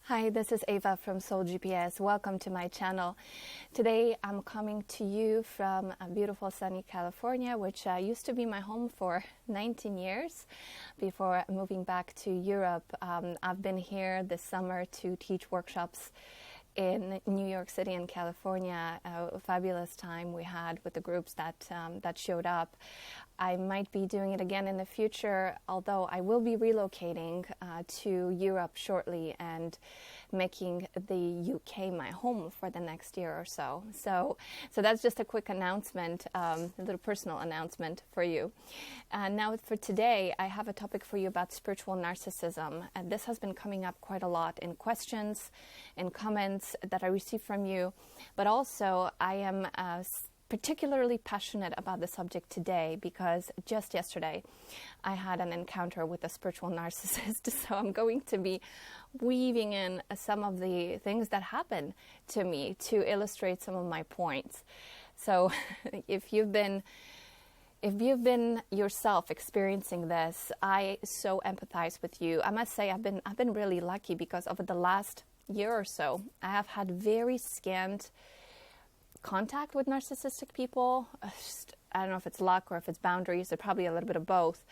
Hi, this is Ava from Soul GPS. Welcome to my channel. Today I'm coming to you from a beautiful sunny California, which used to be my home for 19 years before moving back to Europe. I've been here this summer to teach workshops in New York City and California. A fabulous time we had with the groups that showed up. I might be doing it again in the future, although I will be relocating to Europe shortly and making the UK my home for the next year or so. So that's just a quick announcement, a little personal announcement for you. Now for today, I have a topic for you about spiritual narcissism. And this has been coming up quite a lot in questions and comments that I receive from you. But also, I am particularly passionate about the subject today because just yesterday I had an encounter with a spiritual narcissist. So I'm going to be weaving in some of the things that happen to me to illustrate some of my points. So if you've been yourself experiencing this, I so empathize with you. I must say I've been really lucky because over the last year or so I have had very scant contact with narcissistic people. I don't know if it's luck or if it's boundaries, or probably a little bit of both.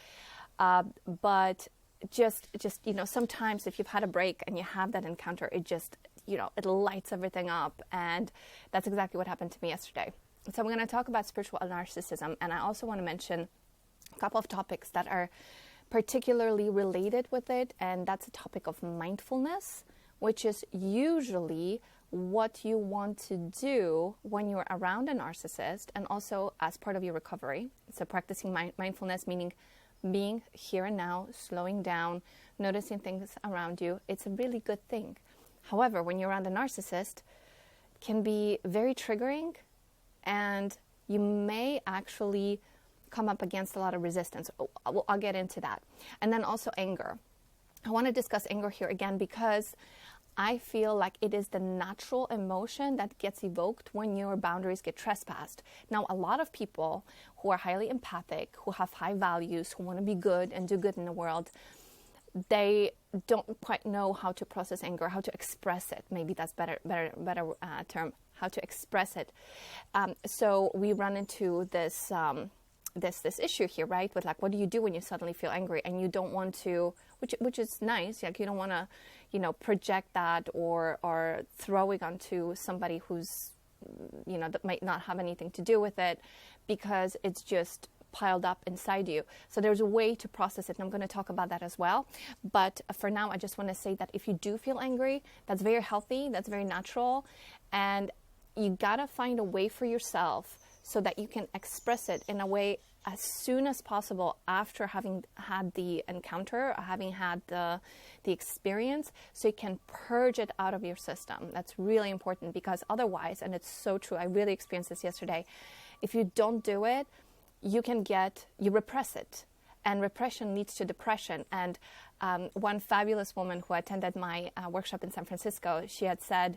But just sometimes if you've had a break and you have that encounter, it just, it lights everything up. And that's exactly what happened to me yesterday. So I'm going to talk about spiritual narcissism. And I also want to mention a couple of topics that are particularly related with it. And that's a topic of mindfulness, which is usually what you want to do when you're around a narcissist and also as part of your recovery. So practicing mindfulness, meaning being here and now, slowing down, noticing things around you. It's a really good thing. However, when you're around a narcissist, it can be very triggering and you may actually come up against a lot of resistance. I'll get into that. And then also anger. I want to discuss anger here again because I feel like it is the natural emotion that gets evoked when your boundaries get trespassed. Now, a lot of people who are highly empathic, who have high values, who want to be good and do good in the world, they don't quite know how to process anger, how to express it. Maybe that's better term, how to express it. So we run into this issue here, right? With like, what do you do when you suddenly feel angry and you don't want to, which is nice. Like you don't want to, project that or throw it onto somebody who's, that might not have anything to do with it because it's just piled up inside you. So there's a way to process it, and I'm going to talk about that as well. But for now, I just want to say that if you do feel angry, that's very healthy, that's very natural, and you got to find a way for yourself so that you can express it in a way as soon as possible after having had the encounter, having had the experience, so you can purge it out of your system. That's really important because otherwise, and it's so true, I really experienced this yesterday, if you don't do it, you repress it. And repression leads to depression. And one fabulous woman who attended my workshop in San Francisco, she had said,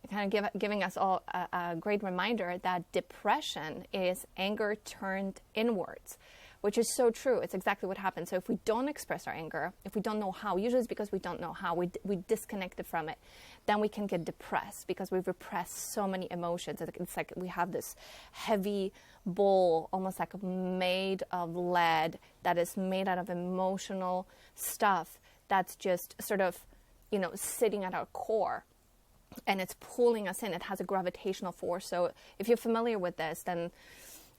kind of giving us all a great reminder that depression is anger turned inwards, which is so true. It's exactly what happens. So if we don't express our anger, if we don't know how, usually it's because we don't know how, we disconnected from it, then we can get depressed because we've repressed so many emotions. It's like we have this heavy bowl, almost like made of lead, that is made out of emotional stuff that's just sort of, sitting at our core. And it's pulling us in. It has a gravitational force. So if you're familiar with this, then,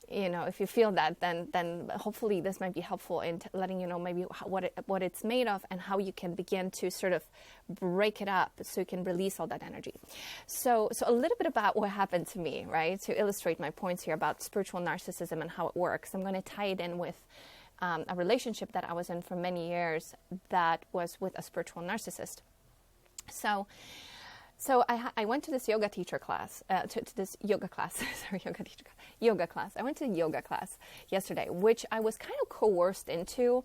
if you feel that, then hopefully this might be helpful in letting you know maybe what it's made of and how you can begin to sort of break it up so you can release all that energy. So a little bit about what happened to me, right? To illustrate my points here about spiritual narcissism and how it works. I'm going to tie it in with a relationship that I was in for many years that was with a spiritual narcissist. So So I went to this yoga teacher class, to this yoga class, sorry, yoga class. I went to yoga class yesterday, which I was kind of coerced into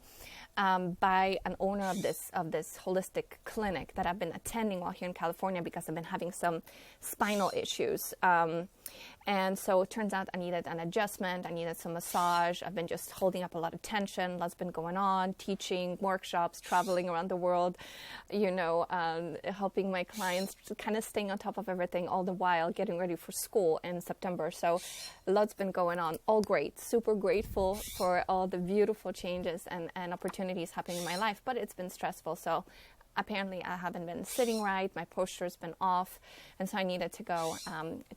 by an owner of this holistic clinic that I've been attending while here in California because I've been having some spinal issues. And so it turns out I needed an adjustment. I needed some massage. I've been just holding up a lot of tension. Lots been going on, teaching workshops, traveling around the world, helping my clients kind of staying on top of everything all the while getting ready for school in September. So lots been going on. All great. Super grateful for all the beautiful changes and opportunities happening in my life, but it's been stressful. So apparently I haven't been sitting right, my posture's been off, and so I needed to go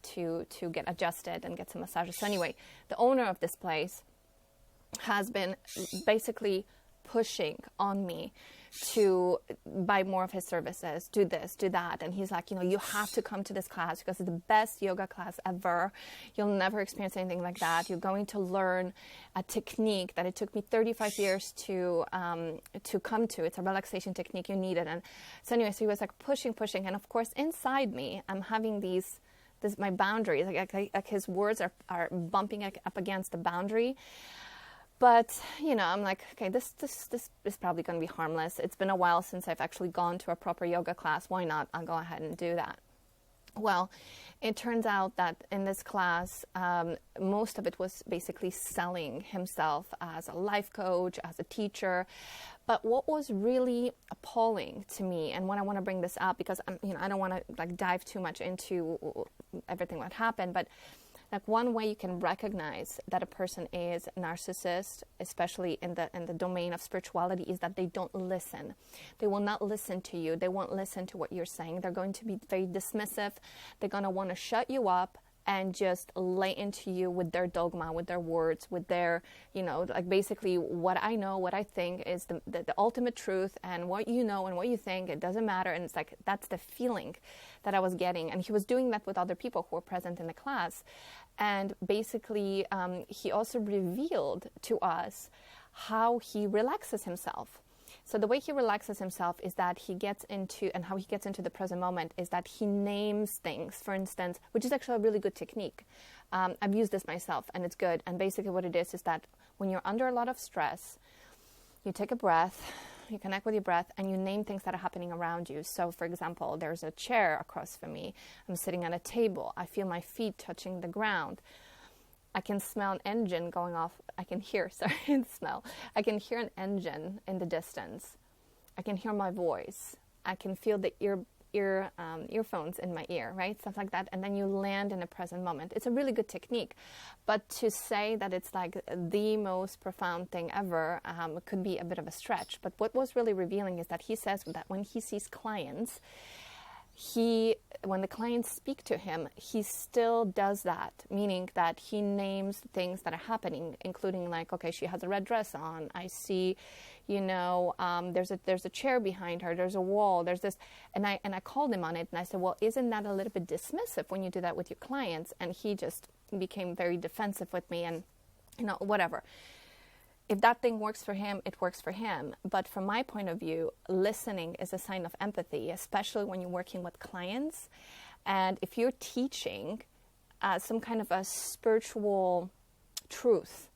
to get adjusted and get some massages. So anyway, the owner of this place has been basically pushing on me to buy more of his services, do this, do that. And he's like, you have to come to this class because it's the best yoga class ever. You'll never experience anything like that. You're going to learn a technique that it took me 35 years to come to. It's a relaxation technique you needed. And so anyway, so he was like pushing. And of course, inside me, I'm having my boundaries, like his words are bumping up against the boundary. But, I'm like, okay, this is probably going to be harmless. It's been a while since I've actually gone to a proper yoga class. Why not? I'll go ahead and do that. Well, it turns out that in this class, most of it was basically selling himself as a life coach, as a teacher. But what was really appalling to me, and when I want to bring this up, because I don't want to dive too much into everything that happened, but one way you can recognize that a person is narcissist, especially in the domain of spirituality, is that they don't listen. They will not listen to you. They won't listen to what you're saying. They're going to be very dismissive. They're going to want to shut you up and just lay into you with their dogma, with their words, with their, basically what I know, what I think is the ultimate truth, and what you know and what you think, it doesn't matter. And it's like, that's the feeling that I was getting. And he was doing that with other people who were present in the class. And basically, he also revealed to us how he relaxes himself. So the way he relaxes himself is that how he gets into the present moment is that he names things, for instance, which is actually a really good technique. I've used this myself and it's good. And basically what it is that when you're under a lot of stress, you take a breath, you connect with your breath, and you name things that are happening around you. So for example, there's a chair across from me. I'm sitting at a table. I feel my feet touching the ground. I can smell an engine going off. I can hear an engine in the distance. I can hear my voice. I can feel the earphones in my ear, right? Stuff like that. And then you land in a present moment. It's a really good technique. But to say that it's like the most profound thing ever could be a bit of a stretch. But what was really revealing is that he says that when he sees clients, when the clients speak to him, he still does that, meaning that he names things that are happening, including like, okay, she has a red dress on. I see, there's a chair behind her. There's a wall. There's this, and I called him on it, and I said, well, isn't that a little bit dismissive when you do that with your clients? And he just became very defensive with me, and whatever. If that thing works for him, it works for him. But from my point of view, listening is a sign of empathy, especially when you're working with clients. And if you're teaching some kind of a spiritual truth,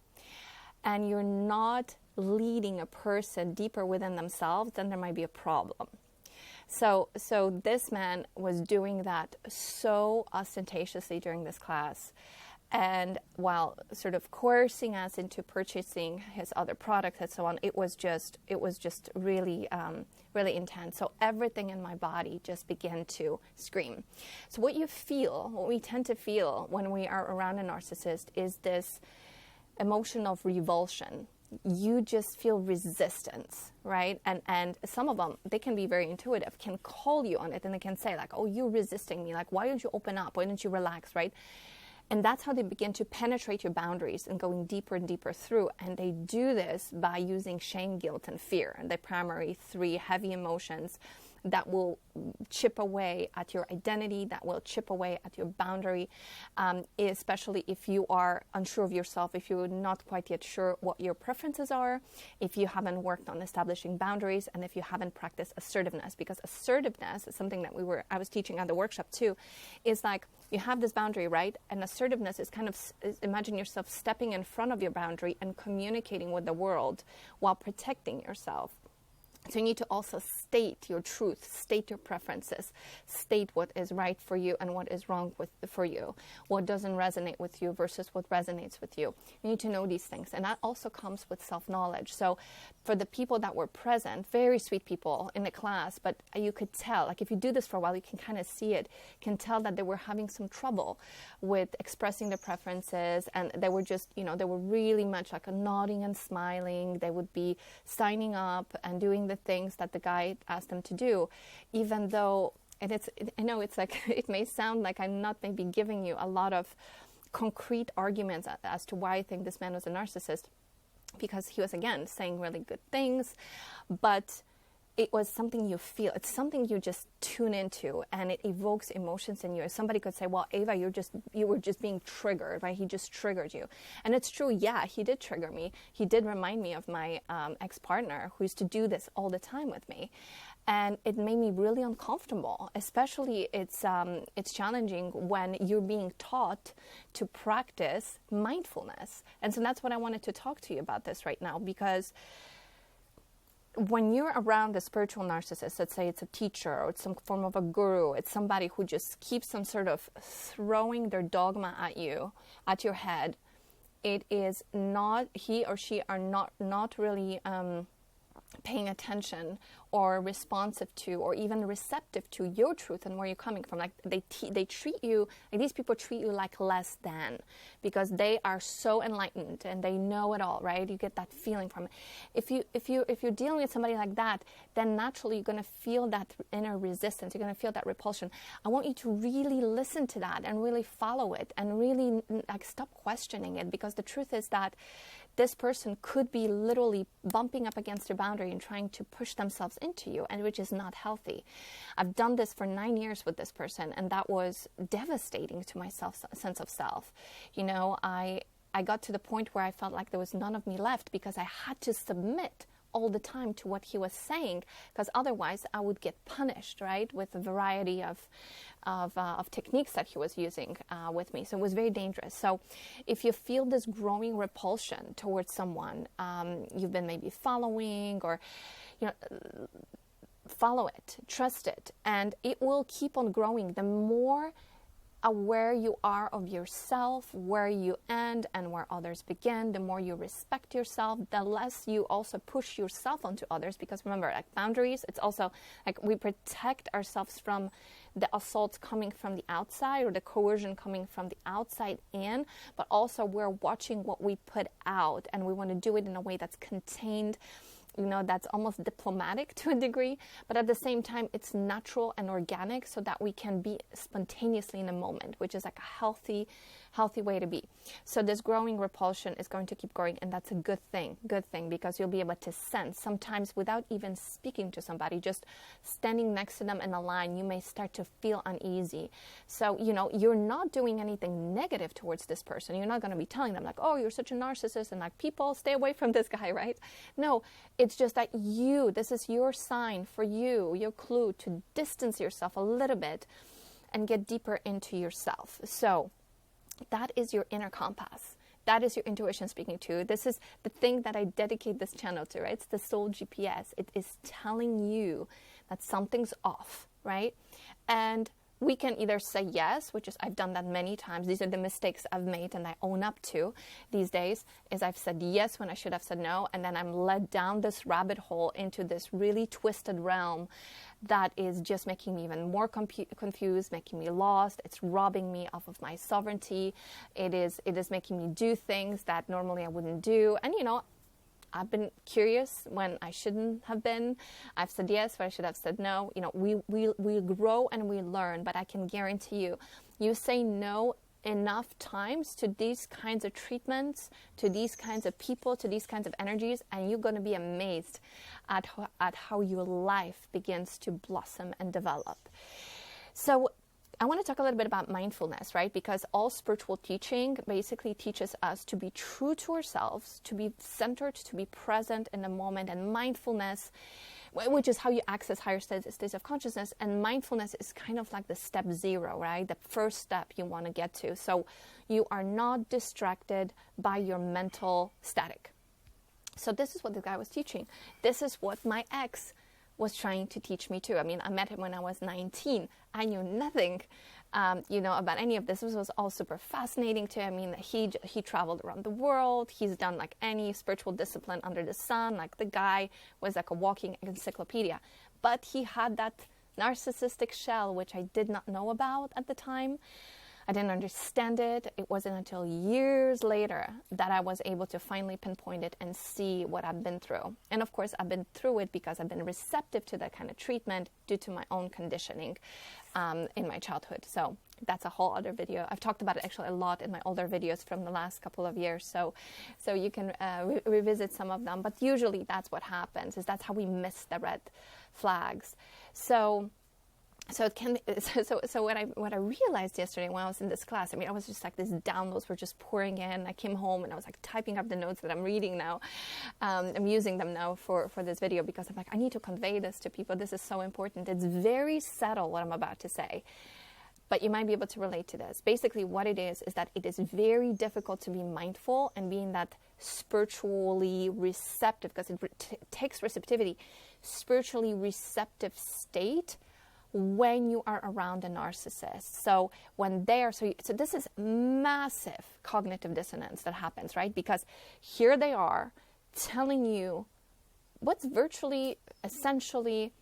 and you're not leading a person deeper within themselves, then there might be a problem. So this man was doing that so ostentatiously during this class. And while sort of coercing us into purchasing his other products and so on, it was just really, really intense. So everything in my body just began to scream. So what we tend to feel when we are around a narcissist is this emotion of revulsion. You just feel resistance, right? And some of them, they can be very intuitive, can call you on it, and they can say like, oh, you're resisting me. Like, why don't you open up? Why don't you relax, right? And that's how they begin to penetrate your boundaries and going deeper and deeper through. And they do this by using shame, guilt, and fear, the primary three heavy emotions that will chip away at your identity, that will chip away at your boundary, especially if you are unsure of yourself, if you're not quite yet sure what your preferences are, if you haven't worked on establishing boundaries, and if you haven't practiced assertiveness. Because assertiveness is something that I was teaching at the workshop too, is like you have this boundary, right? And assertiveness is kind of, imagine yourself stepping in front of your boundary and communicating with the world while protecting yourself. So you need to also state your truth, state your preferences, state what is right for you and what is wrong for you, what doesn't resonate with you versus what resonates with you. You need to know these things. And that also comes with self-knowledge. So for the people that were present, very sweet people in the class, but you could tell, like if you do this for a while, you can kind of see it, can tell that they were having some trouble with expressing their preferences. And they were just, they were really much like a nodding and smiling. They would be signing up and doing the things that the guide asked them to do, even though, and I know it's like, it may sound like I'm not maybe giving you a lot of concrete arguments as to why I think this man was a narcissist, because he was, again, saying really good things, but it was something you feel. It's something you just tune into, and it evokes emotions in you. Somebody could say, well, Ava, you were just being triggered, right? He just triggered you. And it's true. Yeah, he did trigger me. He did remind me of my ex-partner who used to do this all the time with me. And it made me really uncomfortable. Especially it's challenging when you're being taught to practice mindfulness. And so that's what I wanted to talk to you about this right now, because when you're around a spiritual narcissist, let's say it's a teacher or it's some form of a guru, it's somebody who just keeps on sort of throwing their dogma at you, at your head, it is not, he or she are not really paying attention or responsive to or even receptive to your truth and where you're coming from. Like they treat you, like these people treat you like less than, because they are so enlightened and they know it all, right? You get that feeling from it. If you're dealing with somebody like that, then naturally you're going to feel that inner resistance. You're going to feel that repulsion. I want you to really listen to that and really follow it and really like stop questioning it, because the truth is that this person could be literally bumping up against your boundary and trying to push themselves into you, and which is not healthy. I've done this for 9 years with this person, and that was devastating to my sense of self. I got to the point where I felt like there was none of me left, because I had to submit all the time to what he was saying, because otherwise I would get punished, right, with a variety of techniques that he was using with me. So it was very dangerous. So if you feel this growing repulsion towards someone you've been maybe following, or follow it, trust it, and it will keep on growing. The more aware you are of yourself, where you end and where others begin, the more you respect yourself, the less you also push yourself onto others. Because remember, like boundaries, it's also like we protect ourselves from the assaults coming from the outside or the coercion coming from the outside in, but also we're watching what we put out, and we want to do it in a way that's contained, that's almost diplomatic to a degree, but at the same time, it's natural and organic, so that we can be spontaneously in the moment, which is like a healthy way to be. So this growing repulsion is going to keep growing, and that's a good thing, because you'll be able to sense, sometimes without even speaking to somebody, just standing next to them in a line, you may start to feel uneasy. So, you're not doing anything negative towards this person. You're not going to be telling them like, oh, you're such a narcissist, and like, people, stay away from this guy, right? No, it's just that this is your sign for you, your clue to distance yourself a little bit and get deeper into yourself. So that is your inner compass. That is your intuition speaking to you. This is the thing that I dedicate this channel to, right? It's the soul GPS. It is telling you that something's off, right? And we can either say yes, which is, I've done that many times. These are the mistakes I've made and I own up to these days, is I've said yes when I should have said no. And then I'm led down this rabbit hole into this really twisted realm that is just making me even more confused, making me lost. It's robbing me off of my sovereignty. It is making me do things that normally I wouldn't do. And, I've been curious when I shouldn't have been. I've said yes when I should have said no. We grow and we learn, but I can guarantee you say no enough times to these kinds of treatments, to these kinds of people, to these kinds of energies, and you're going to be amazed at how your life begins to blossom and develop. So I want to talk a little bit about mindfulness, right? Because all spiritual teaching basically teaches us to be true to ourselves, to be centered, to be present in the moment. And mindfulness, which is how you access higher states of consciousness. And mindfulness is kind of like the step 0, right? The first step you want to get to. So you are not distracted by your mental static. So this is what the guy was teaching. This is what my ex was trying to teach me too. I mean, I met him when I was 19. I knew nothing, about any of this. This was all super fascinating to him. I mean, he traveled around the world. He's done like any spiritual discipline under the sun. Like the guy was like a walking encyclopedia. But he had that narcissistic shell, which I did not know about at the time. I didn't understand it. It wasn't until years later that I was able to finally pinpoint it and see what I've been through. And of course, I've been through it because I've been receptive to that kind of treatment due to my own conditioning in my childhood. So that's a whole other video. I've talked about it actually a lot in my older videos from the last couple of years. So you can revisit some of them. But usually that's what happens, is that's how we miss the red flags. So it can. So what I realized yesterday when I was in this class, I mean, I was just like, these downloads were just pouring in. I came home and I was like typing up the notes that I'm reading now. I'm using them now for this video because I'm like, I need to convey this to people. This is so important. It's very subtle what I'm about to say, but you might be able to relate to this. Basically, what it is that it is very difficult to be mindful and be in that spiritually receptive, because it takes receptivity, spiritually receptive state when you are around a narcissist. So when so this is massive cognitive dissonance that happens, right? Because here they are telling you what's virtually, essentially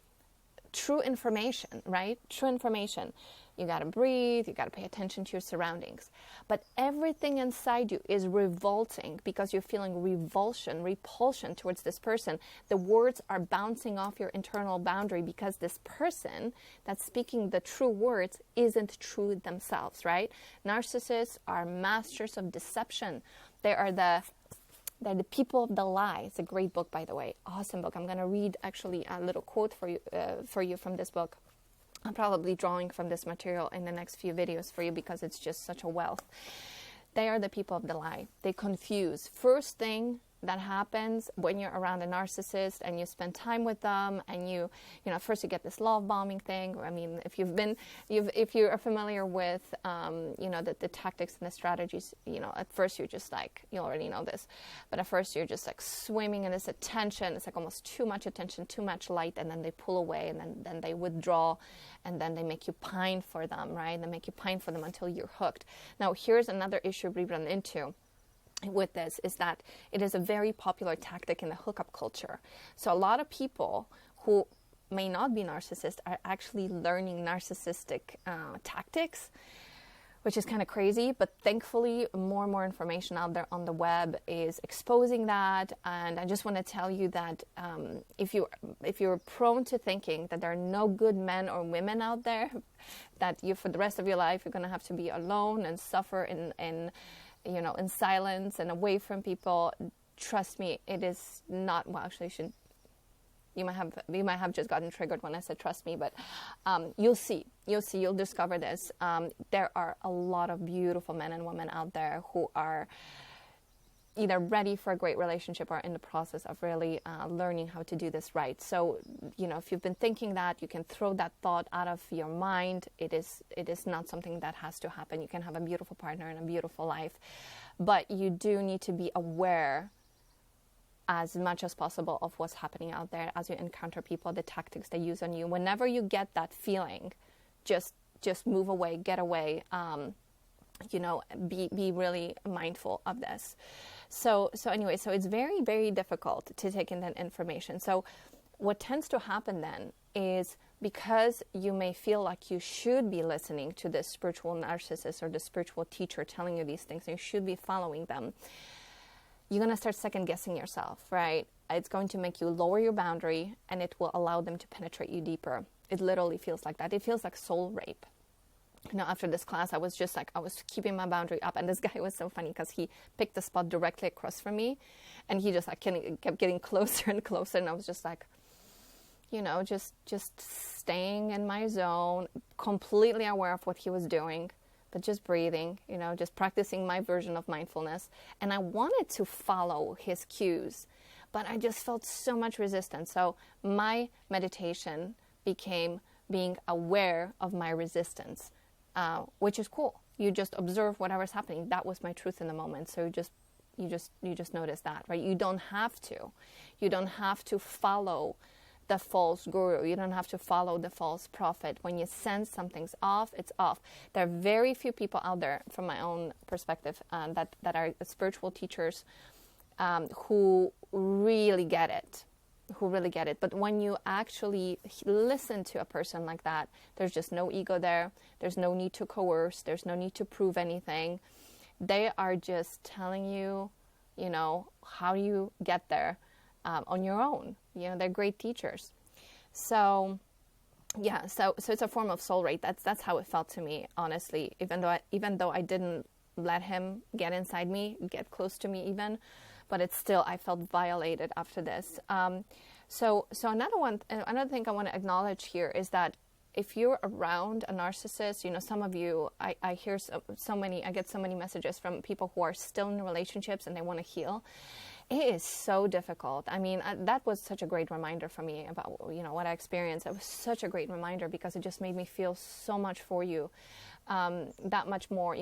true information, right? True information. You got to breathe, you got to pay attention to your surroundings. But everything inside you is revolting because you're feeling repulsion towards this person. The words are bouncing off your internal boundary because this person that's speaking the true words isn't true themselves, right? Narcissists are masters of deception. They're the people of the lie. It's a great book, by the way. Awesome book. I'm going to read actually a little quote for you from this book. I'm probably drawing from this material in the next few videos for you because it's just such a wealth. They are the people of the lie. They confuse. First thing that happens when you're around a narcissist and you spend time with them and you first you get this love bombing thing. I mean, if you are familiar with, the tactics and the strategies, at first you're just like, you already know this, but at first you're just like swimming in this attention. It's like almost too much attention, too much light, and then they pull away and then they withdraw, and then they make you pine for them, right? They make you pine for them until you're hooked. Now, here's another issue we run into with this, is that it is a very popular tactic in the hookup culture. So a lot of people who may not be narcissists are actually learning narcissistic tactics, which is kind of crazy. But thankfully, more and more information out there on the web is exposing that. And I just want to tell you that if you're prone to thinking that there are no good men or women out there, that you, for the rest of your life, you're going to have to be alone and suffer in silence and away from people, trust me, it is not. Well, actually, you might have just gotten triggered when I said trust me, but you'll discover this. There are a lot of beautiful men and women out there who are either ready for a great relationship or in the process of really learning how to do this right. So, if you've been thinking that, you can throw that thought out of your mind. It is not something that has to happen. You can have a beautiful partner and a beautiful life, but you do need to be aware as much as possible of what's happening out there as you encounter people, the tactics they use on you. Whenever you get that feeling, just move away, get away. Be really mindful of this. So anyway, so it's very, very difficult to take in that information. So what tends to happen then is, because you may feel like you should be listening to the spiritual narcissist or the spiritual teacher telling you these things, and you should be following them, you're going to start second guessing yourself, right? It's going to make you lower your boundary, and it will allow them to penetrate you deeper. It literally feels like that. It feels like soul rape. after this class, I was just like, I was keeping my boundary up. And this guy was so funny because he picked the spot directly across from me. And he just like kept getting closer and closer. And I was just like, just staying in my zone, completely aware of what he was doing, but just breathing, just practicing my version of mindfulness. And I wanted to follow his cues, but I just felt so much resistance. So my meditation became being aware of my resistance. Which is cool. You just observe whatever's happening. That was my truth in the moment. So you just notice that, right? You don't have to follow the false guru. You don't have to follow the false prophet. When you sense something's off, it's off. There are very few people out there, from my own perspective, that are spiritual teachers who really get it. But when you actually listen to a person like that, there's just no ego there. There's no need to coerce. There's no need to prove anything. They are just telling you, how you get there on your own. They're great teachers. So, yeah, so it's a form of soul rate. That's how it felt to me, honestly. Even though I didn't let him get inside me, get close to me even. But it's still, I felt violated after this. So another thing I want to acknowledge here is that if you're around a narcissist, some of you, I hear I get so many messages from people who are still in relationships and they want to heal. It is so difficult. I mean, that was such a great reminder for me about, what I experienced. It was such a great reminder because it just made me feel so much for you, that much more,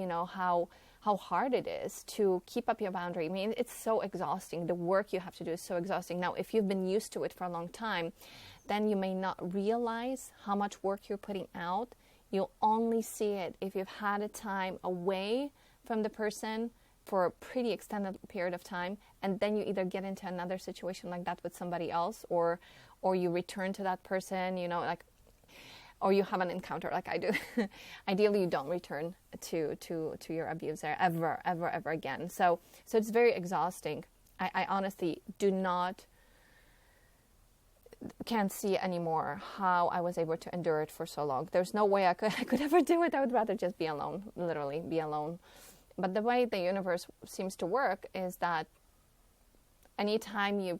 how hard it is to keep up your boundary. I mean, it's so exhausting. The work you have to do is so exhausting. Now, if you've been used to it for a long time, then you may not realize how much work you're putting out. You'll only see it if you've had a time away from the person for a pretty extended period of time, and then you either get into another situation like that with somebody else, or you return to that person, or you have an encounter like I do. Ideally, you don't return to your abuser ever again. So it's very exhausting. I honestly can't see anymore how I was able to endure it for so long. There's no way I could ever do it. I would rather just be alone, literally be alone. But the way the universe seems to work is that anytime you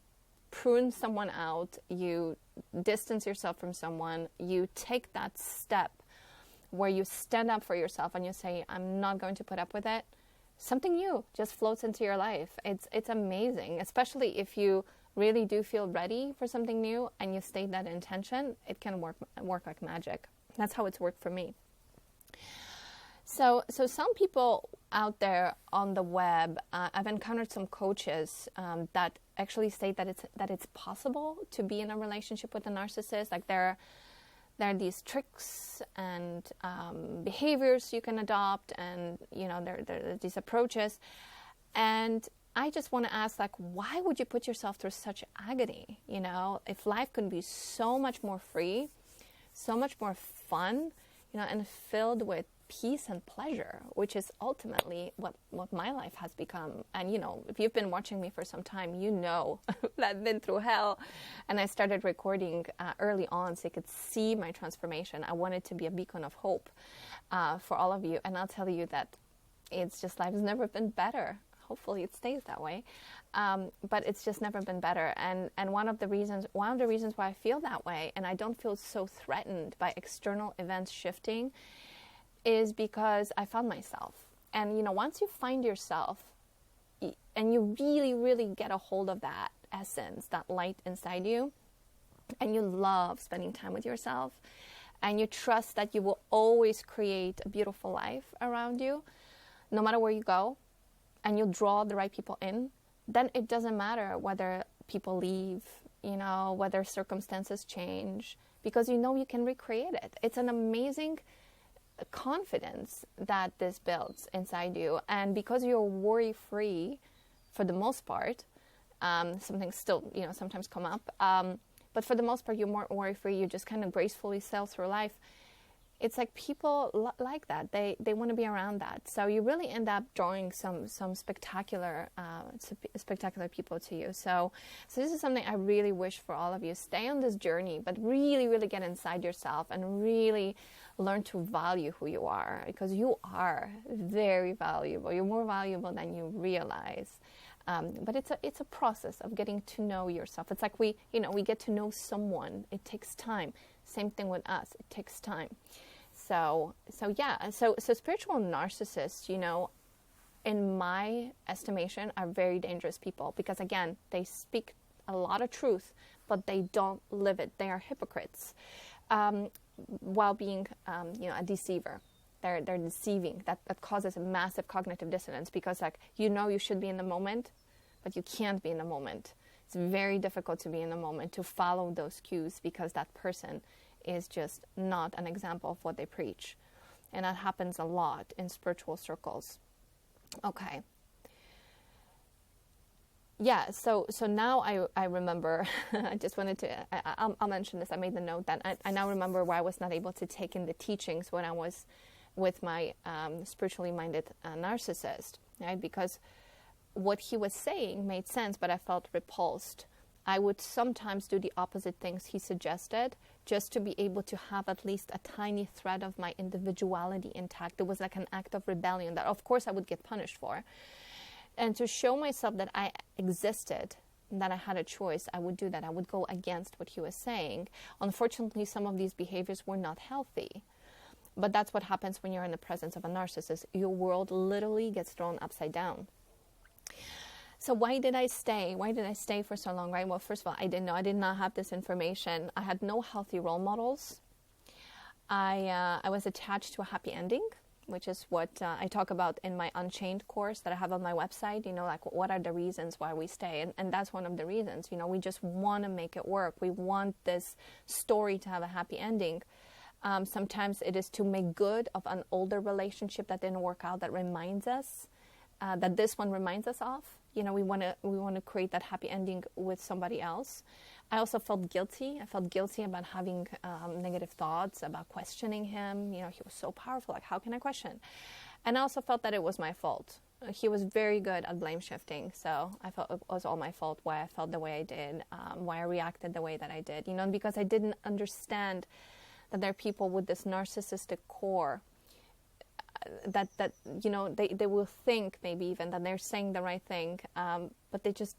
prune someone out, you distance yourself from someone, you take that step where you stand up for yourself and you say, I'm not going to put up with it, something new just floats into your life. It's amazing, especially if you really do feel ready for something new and you state that intention. It can work like magic. That's how it's worked for me. So some people out there on the web, I've encountered some coaches that actually state that it's possible to be in a relationship with a narcissist. Like there are these tricks and behaviors you can adopt, and there are these approaches. And I just want to ask, why would you put yourself through such agony? If life could be so much more free, so much more fun, and filled with peace and pleasure, which is ultimately what my life has become. And if you've been watching me for some time, that I've been through hell. And I started recording early on so you could see my transformation. I wanted to be a beacon of hope for all of you. And I'll tell you that it's just, life has never been better. Hopefully it stays that way. But it's just never been better. And one of the reasons why I feel that way, and I don't feel so threatened by external events shifting, is because I found myself. And, once you find yourself and you really, really get a hold of that essence, that light inside you, and you love spending time with yourself, and you trust that you will always create a beautiful life around you, no matter where you go, and you'll draw the right people in, then it doesn't matter whether people leave, whether circumstances change, because you can recreate it. It's an amazing confidence that this builds inside you. And because you're worry-free for the most part, something still, sometimes come up, but for the most part, you're more worry-free. You just kind of gracefully sail through life. it's like people like that. They want to be around that. So you really end up drawing some spectacular people to you. So this is something I really wish for all of you. Stay on this journey, but really get inside yourself and really learn to value who you are, because you are very valuable. You're more valuable than you realize. But it's a process of getting to know yourself. It's like we get to know someone. It takes time. Same thing with us. It takes time. So spiritual narcissists, in my estimation, are very dangerous people, because again, they speak a lot of truth, but they don't live it. They are hypocrites, while being, a deceiver. They're deceiving. That causes a massive cognitive dissonance, because you should be in the moment, but you can't be in the moment. It's very difficult to be in the moment, to follow those cues, because that person is just not an example of what they preach. And that happens a lot in spiritual circles. Okay. Yeah, so now I remember, I just wanted to, I'll mention this, I made the note that I now remember why I was not able to take in the teachings when I was with my spiritually minded narcissist, right? Because what he was saying made sense, but I felt repulsed. I would sometimes do the opposite things he suggested, just to be able to have at least a tiny thread of my individuality intact. It was like an act of rebellion that, of course, I would get punished for. And to show myself that I existed, that I had a choice, I would do that. I would go against what he was saying. Unfortunately, some of these behaviors were not healthy. But that's what happens when you're in the presence of a narcissist. Your world literally gets thrown upside down. So why did I stay? Why did I stay for so long, right? Well, first of all, I didn't know. I did not have this information. I had no healthy role models. I was attached to a happy ending, which is what I talk about in my Unchained course that I have on my website. What are the reasons why we stay? And that's one of the reasons. We just want to make it work. We want this story to have a happy ending. Sometimes it is to make good of an older relationship that didn't work out, that reminds us, that this one reminds us of. We want to create that happy ending with somebody else. I also felt guilty. I felt guilty about having negative thoughts, about questioning him. He was so powerful. Like, how can I question? And I also felt that it was my fault. He was very good at blame shifting. So I felt it was all my fault, why I felt the way I did, why I reacted the way that I did. Because I didn't understand that there are people with this narcissistic core that they will think maybe even that they're saying the right thing, but they just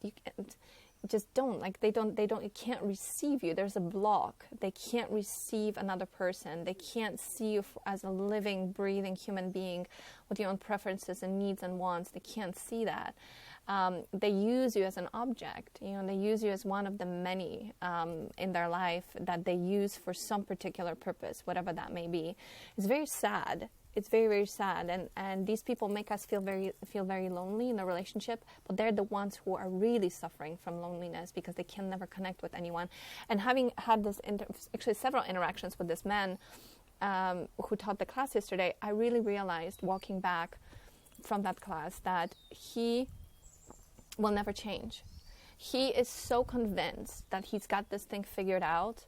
don't, it can't receive you. There's a block. They can't receive another person. They can't see you as a living, breathing human being with your own preferences and needs and wants. They can't see that. They use you as an object. They use you as one of the many in their life that they use for some particular purpose, whatever that may be. It's very sad. It's very, very sad, and these people make us feel very lonely in a relationship, but they're the ones who are really suffering from loneliness because they can never connect with anyone. And having had this actually several interactions with this man who taught the class yesterday, I really realized walking back from that class that he will never change. He is so convinced that he's got this thing figured out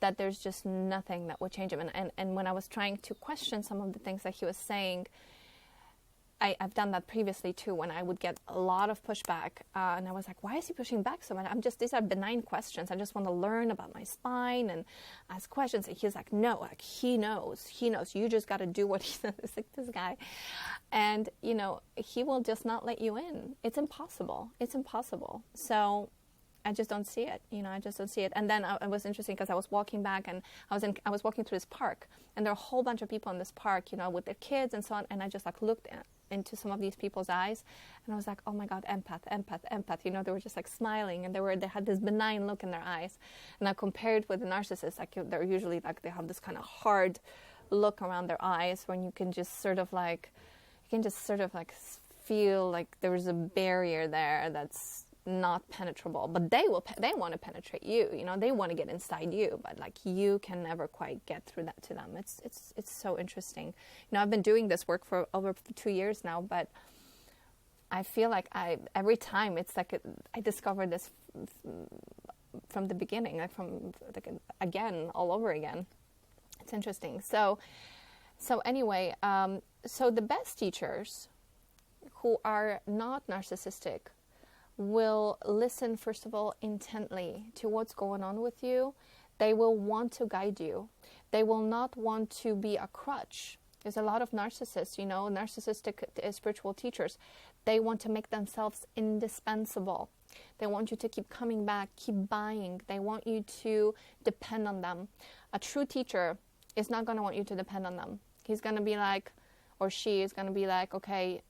that there's just nothing that would change him. And when I was trying to question some of the things that he was saying, I've done that previously too, when I would get a lot of pushback. And I was like, why is he pushing back so much? These are benign questions. I just want to learn about my spine and ask questions. And he's like, no, he knows. You just got to do what he says. It's like this guy. And, he will just not let you in. It's impossible. So I just don't see it, I just don't see it. And then it was interesting because I was walking back and I was walking through this park, and there are a whole bunch of people in this park, with their kids and so on. And I just looked into some of these people's eyes, and I was like, oh my God, empath. They were just smiling, and they had this benign look in their eyes. And I compared with the narcissists, they're usually they have this kind of hard look around their eyes when you can just sort of feel like there's a barrier there that's not penetrable, but they want to penetrate you. They want to get inside you, but you can never quite get through that to them. It's so interesting. I've been doing this work for over 2 years now, but I feel like every time it's I discover this from the beginning, again, all over again. It's interesting. So anyway, so the best teachers who are not narcissistic will listen, first of all, intently to what's going on with you. They will want to guide you. They will not want to be a crutch. There's a lot of narcissists, narcissistic spiritual teachers. They want to make themselves indispensable. They want you to keep coming back, keep buying. They want you to depend on them. A true teacher is not going to want you to depend on them. He's going to be like, or she is going to be like, okay,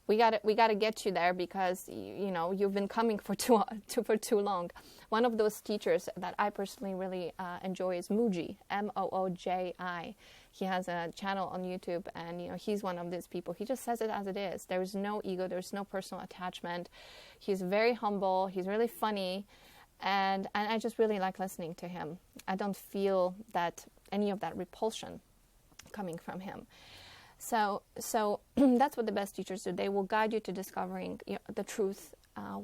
we got to get you there because you've been coming for too long. One of those teachers that I personally really enjoy is Mooji, Mooji. He has a channel on YouTube, and he's one of these people. He just says it as it is. There's no ego. There's no personal attachment. He's very humble. He's really funny, and I just really like listening to him. I don't feel that any of that repulsion coming from him. So that's what the best teachers do. They will guide you to discovering the truth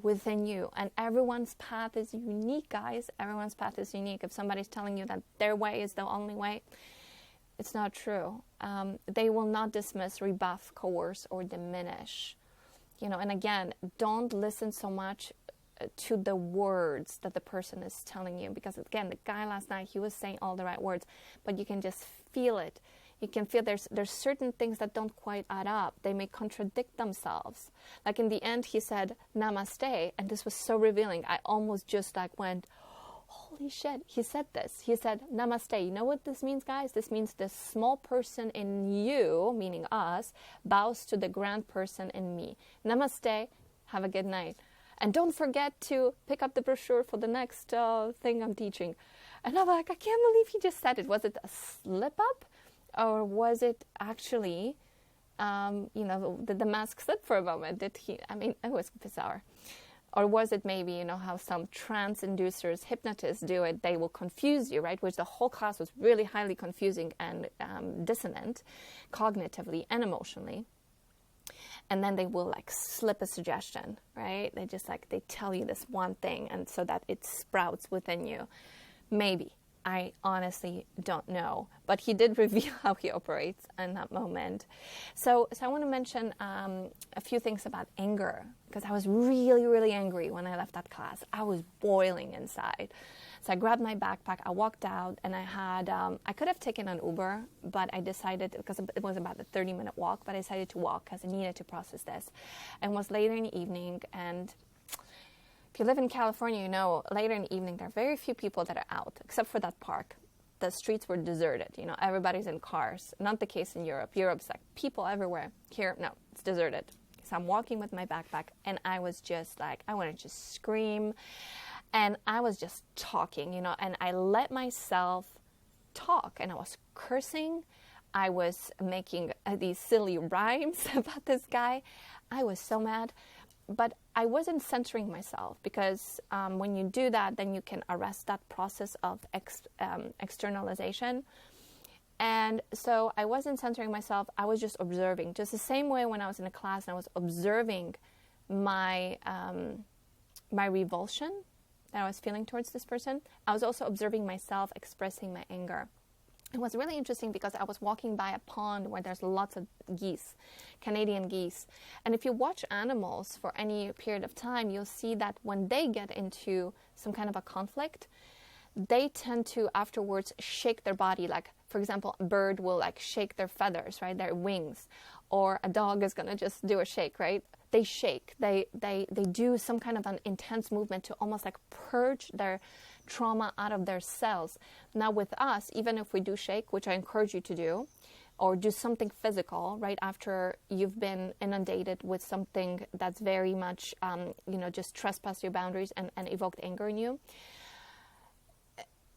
within you. And everyone's path is unique, guys. Everyone's path is unique. If somebody's telling you that their way is the only way, it's not true. They will not dismiss, rebuff, coerce, or diminish. And again, don't listen so much to the words that the person is telling you. Because again, the guy last night, he was saying all the right words, but you can just feel it. You can feel there's certain things that don't quite add up. They may contradict themselves. Like in the end, he said, namaste. And this was so revealing. I almost just went, holy shit. He said this. He said, namaste. You know what this means, guys? This means the small person in you, meaning us, bows to the grand person in me. Namaste. Have a good night. And don't forget to pick up the brochure for the next thing I'm teaching. And I'm like, I can't believe he just said it. Was it a slip up? Or was it actually, did the mask slip for a moment? It was bizarre. Or was it maybe, how some trance inducers, hypnotists do it, they will confuse you, right? Which the whole class was really highly confusing and dissonant, cognitively and emotionally. And then they will slip a suggestion, right? They just they tell you this one thing, and so that it sprouts within you. Maybe. I honestly don't know, but he did reveal how he operates in that moment. So I want to mention a few things about anger, because I was really, really angry when I left that class. I was boiling inside. So I grabbed my backpack, I walked out, and I could have taken an Uber, but I decided, because it was about a 30-minute walk, but I decided to walk because I needed to process this. And it was later in the evening, and if you live in California, later in the evening, there are very few people that are out, except for that park. The streets were deserted. Everybody's in cars. Not the case in Europe. Europe's people everywhere. Here, no, it's deserted. So I'm walking with my backpack, and I was just I want to just scream. And I was just talking, and I let myself talk. And I was cursing. I was making these silly rhymes about this guy. I was so mad. But I wasn't censoring myself, because when you do that, then you can arrest that process of externalization. And so I wasn't censoring myself. I was just observing. Just the same way when I was in a class and I was observing my my revulsion that I was feeling towards this person, I was also observing myself expressing my anger. It was really interesting because I was walking by a pond where there's lots of geese, Canadian geese. And if you watch animals for any period of time, you'll see that when they get into some kind of a conflict, they tend to afterwards shake their body. Like, for example, a bird will shake their feathers, right, their wings. Or a dog is going to just do a shake, right? They shake. They do some kind of an intense movement to almost purge their trauma out of their cells. Now with us, even if we do shake, which I encourage you to do, or do something physical right after you've been inundated with something that's very much, just trespassed your boundaries and evoked anger in you,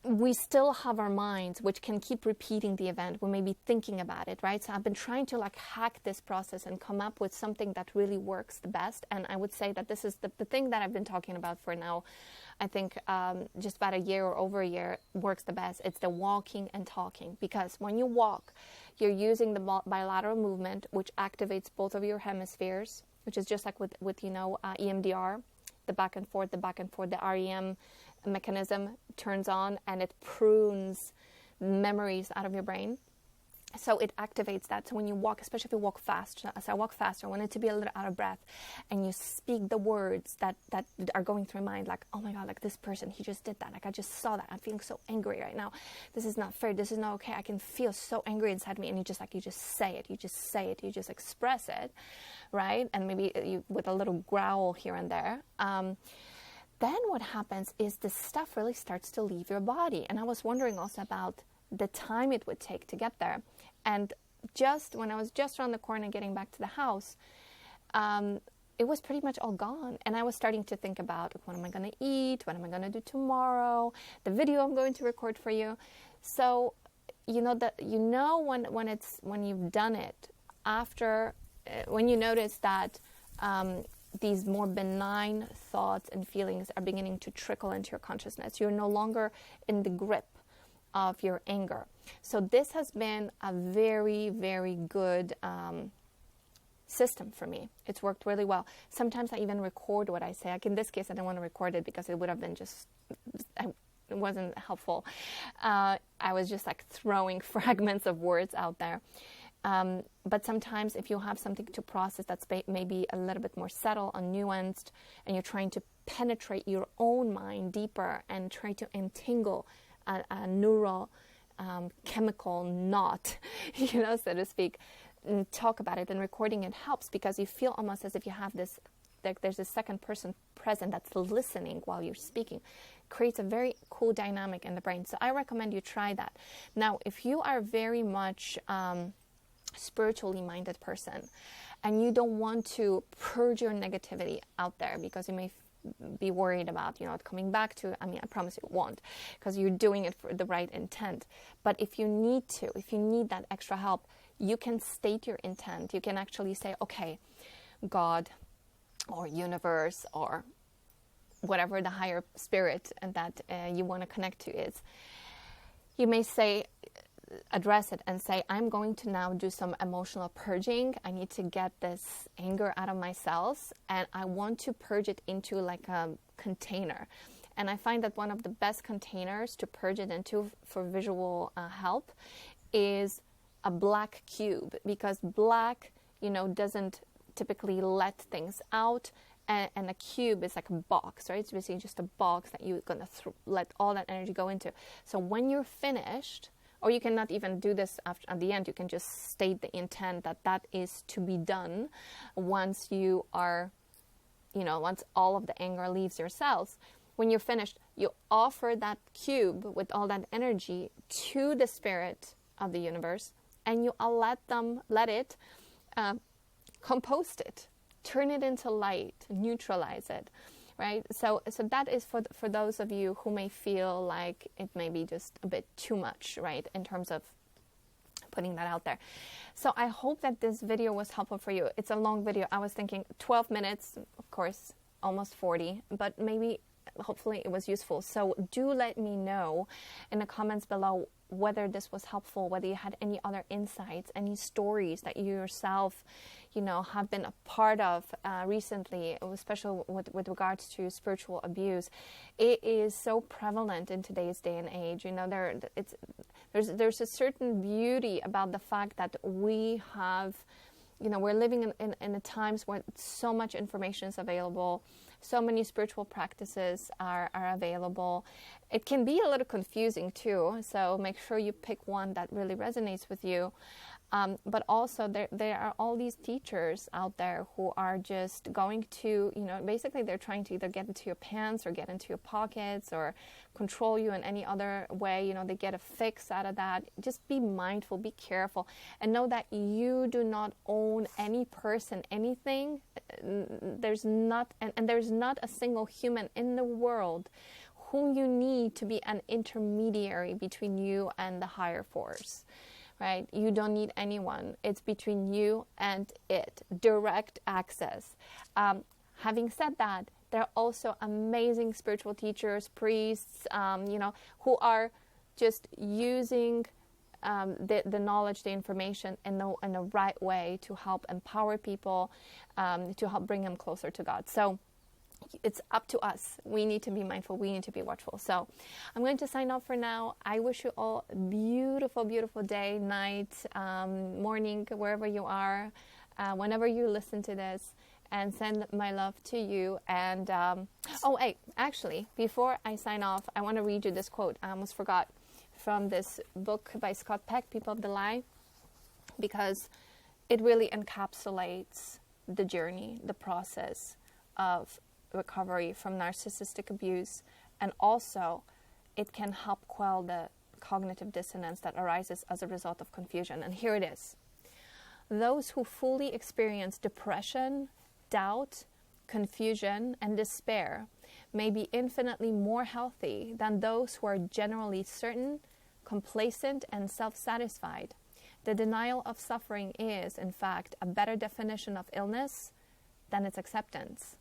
we still have our minds, which can keep repeating the event. We may be thinking about it, right? So I've been trying to hack this process and come up with something that really works the best. And I would say that this is the thing that I've been talking about for now, I think just about a year or over a year, works the best. It's the walking and talking. Because when you walk, you're using the bilateral movement, which activates both of your hemispheres, which is just like with EMDR, the back and forth, the REM mechanism turns on, and it prunes memories out of your brain. So it activates that. So when you walk, especially if you walk fast, so I walk faster, I want it to be a little out of breath, and you speak the words that are going through your mind, like, oh my God, like this person, he just did that. Like I just saw that. I'm feeling so angry right now. This is not fair. This is not okay. I can feel so angry inside me. And you just say it. You just express it, right? And maybe you with a little growl here and there. Then what happens is this stuff really starts to leave your body. And I was wondering also about the time it would take to get there. And just when I was just around the corner getting back to the house, it was pretty much all gone. And I was starting to think about, what am I going to eat? What am I going to do tomorrow? The video I'm going to record for you. So, when you've done it, after, when you notice that these more benign thoughts and feelings are beginning to trickle into your consciousness, you're no longer in the grip of your anger. So this has been a very, very good system for me. It's worked really well. Sometimes I even record what I say. Like in this case, I didn't want to record it because it would have been it wasn't helpful. I was just like throwing fragments of words out there. But sometimes if you have something to process that's maybe a little bit more subtle and nuanced, and you're trying to penetrate your own mind deeper and try to entangle a neural chemical knot, so to speak, and talk about it, and recording it helps because you feel almost as if you have this, like there's a second person present that's listening while you're speaking. Creates a very cool dynamic in the brain. So I recommend you try that. Now, if you are very much spiritually minded person and you don't want to purge your negativity out there because you may be worried about, it coming back to, I promise you it won't, because you're doing it for the right intent. But if you need that extra help, you can state your intent. You can actually say, okay, God or universe or whatever the higher spirit and that you want to connect to is. You may address it and say, I'm going to now do some emotional purging. I need to get this anger out of my cells, and I want to purge it into like a container. And I find that one of the best containers to purge it into for visual help is a black cube, because black, doesn't typically let things out. And a cube is like a box, right? It's basically just a box that you're going to let all that energy go into. So when you're finished, or you cannot even do this at the end, you can just state the intent that is to be done once you are, once all of the anger leaves your cells. When you're finished, you offer that cube with all that energy to the spirit of the universe, and you let it compost it, turn it into light, neutralize it, right? So that is for those of you who may feel like it may be just a bit too much, right, in terms of putting that out there. So I hope that this video was helpful for you. It's a long video. I was thinking 12 minutes, of course, almost 40, but maybe hopefully it was useful. So do let me know in the comments below whether this was helpful, whether you had any other insights, any stories that you yourself, have been a part of recently, especially with regards to spiritual abuse. It is so prevalent in today's day and age. There's a certain beauty about the fact that we have, we're living in a times where so much information is available. So many spiritual practices are available. It can be a little confusing too, so make sure you pick one that really resonates with you. But also there are all these teachers out there who are just going to, basically they're trying to either get into your pants or get into your pockets or control you in any other way. They get a fix out of that. Just be mindful, be careful, and know that you do not own any person, anything. There's not a single human in the world whom you need to be an intermediary between you and the higher force. Right? You don't need anyone. It's between you and it. Direct access. Having said that, there are also amazing spiritual teachers, priests, who are just using the knowledge, the information in the right way to help empower people, to help bring them closer to God. So it's up to us. We need to be mindful. We need to be watchful. So I'm going to sign off for now. I wish you all a beautiful, beautiful day, night, morning, wherever you are, whenever you listen to this, and send my love to you. And, oh, hey, actually, before I sign off, I want to read you this quote. I almost forgot, from this book by Scott Peck, People of the Lie, because it really encapsulates the journey, the process of recovery from narcissistic abuse, and also it can help quell the cognitive dissonance that arises as a result of confusion. And here it is. Those who fully experience depression, doubt, confusion, and despair may be infinitely more healthy than those who are generally certain, complacent, and self-satisfied. The denial of suffering is, in fact, a better definition of illness than its acceptance.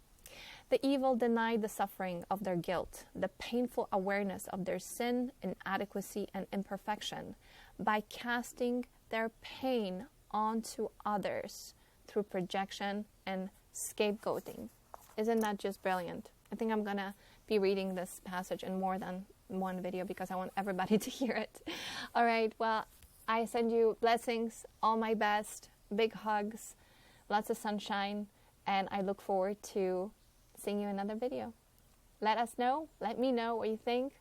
The evil deny the suffering of their guilt, the painful awareness of their sin, inadequacy, and imperfection, by casting their pain onto others through projection and scapegoating. Isn't that just brilliant? I think I'm going to be reading this passage in more than one video because I want everybody to hear it. All right, well, I send you blessings, all my best, big hugs, lots of sunshine, and I look forward to seeing you in another video. Let me know what you think.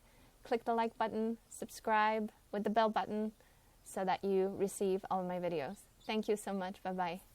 Click the like button, subscribe with the bell button so that you receive all of my videos. Thank you so much. Bye-bye.